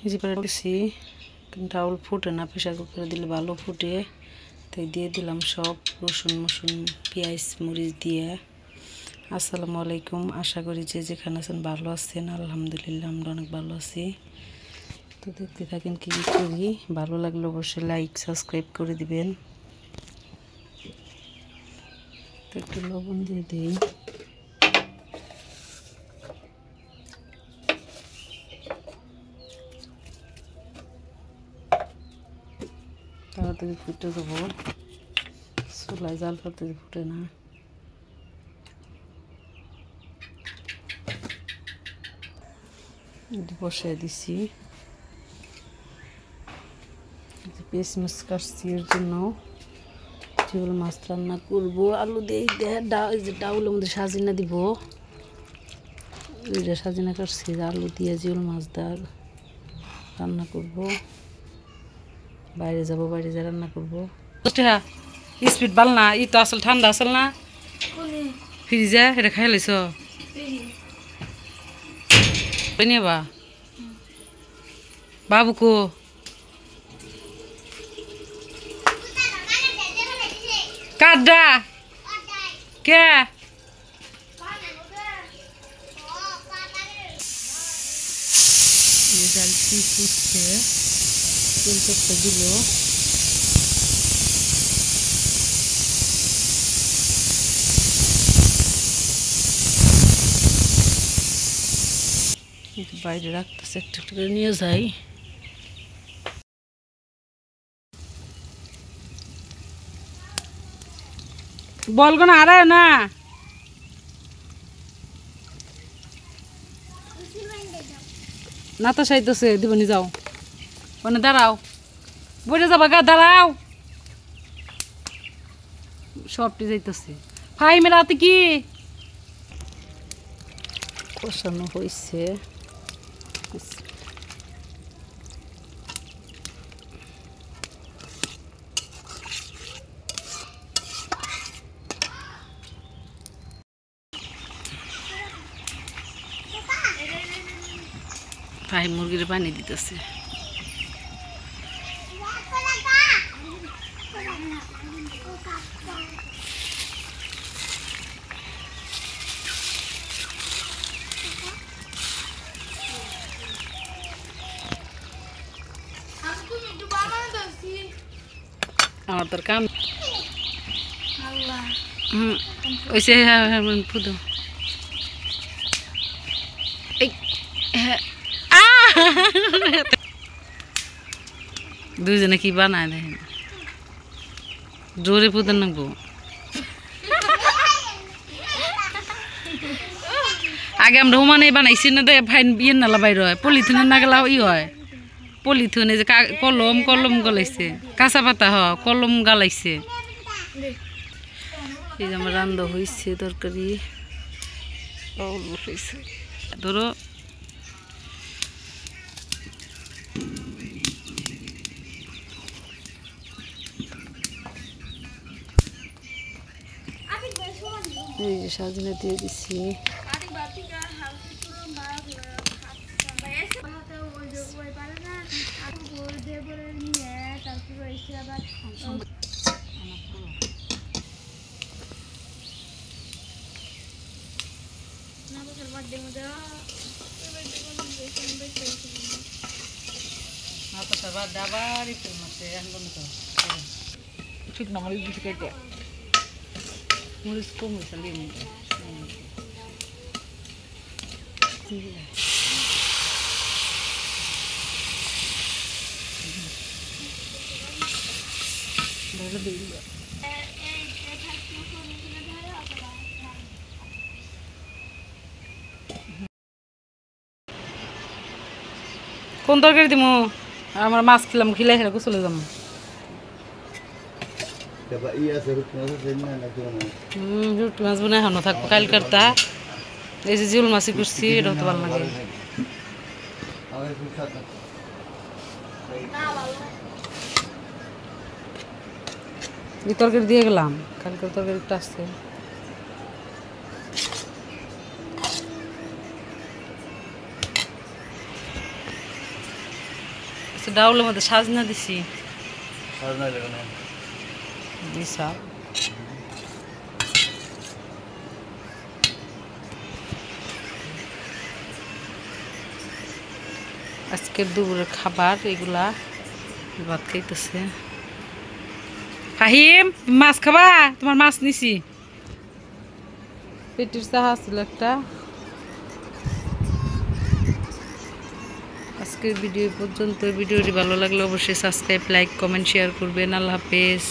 এই যে পরে দিছি, ডাউল ফুটে না, প্রেশার কুকারে দিলে ভালো ফুটে। তাই দিয়ে দিলাম সব রসুন মসুন পেঁয়াজ মরিচ দিয়ে। আসসালামু আলাইকুম, আশা করি যে যেখানে আছেন ভালো আছেন। আলহামদুলিল্লাহ আমরা অনেক ভালো আছি। তো দেখতে থাকেন কী কী করি। ভালো লাগলে অবশ্যই লাইক সাবস্ক্রাইব করে দিবেন। তো একটু লবণ দিয়ে দিই। তাড়াতাড়ি ফুটে দেবো, চুলায় জাল তাড়াতাড়ি ফুটে না। বসিয়ে দিছি, পেঁয়াজ মাছ কাটছি এর জন্য। চিংড়ি মাছ রান্না করবো, আলু দিয়ে ডাউলের মধ্যে সাজিনা দিব। ওইটা সাজিনা কাটছি, আলু দিয়ে চিংড়ি মাছ দিয়ে রান্না করব। বাইরে যাব, বাইরে যা রান্না করবো। স্পিড বাল না, ই তো আসল ঠান্ডা আসল না ফ্রিজে, এটা খাই লাইছ বা বাবু কো কাডা কে জাল ফুটছে, তেল চটটা দিল। বাইরে রাখতেছে, একটু একটু করে নিয়ে যাই। বলগো না আরে না, না তো সাইতেছে দিবনি, যাও মানে দাঁড়াও, বইটা যাবা গা, দাঁড়াও। সবটি যাইতেছে ফাই মেলাতে কি কষানো হয়েছে। ভাই মুরগির পানি দিতেছে। আমার তোর কাম ওইসে পুদো দুইজনে কি বানায় দেখেন, জোরে পুদের নাকবো। আগে আমরা হুমানে বানাইছি না, দে ফাইন বিয়ে নালা বাইর হয়, পলিথিনের না গেলা ই হয়। পলিথিনে যে কলম কলম গলাইছে, কাঁচা পাতা কলম গালাইছে। এই যে আমার রান্না হয়েছে, তরকারি ধরো এই যে সাজিনা দিয়ে দিছি। ঠিক না মরিচ দিতে কেটে, মরিচ কম হয়েছে কোন তরকারি দিমু? আমার মাছ খেলাম, খিলাই হেরা চলে যাবো। রুটি মাছ বোনা এখনো থাকবো কালকার তা। এই যে জিউল মাছি করছি, এটা তো ভালো লাগে। এই তরকারি দিয়ে গেলাম, কালকের তরকারিটা আসছে। ডাউলের মধ্যে সাজনা দিছি বিশাল। আজকের দুপুরের খাবার এগুলা, ভাত খাইতেছে। ফাহিম মাছ খাবা? তোমার মাছ নিছি। পেটির চাহা ছিল একটা। আজকের ভিডিও পর্যন্ত। ভিডিওটি ভালো লাগলে অবশ্যই সাবস্ক্রাইব, লাইক, কমেন্ট, শেয়ার করবেন। আল্লাহ হাফেজ।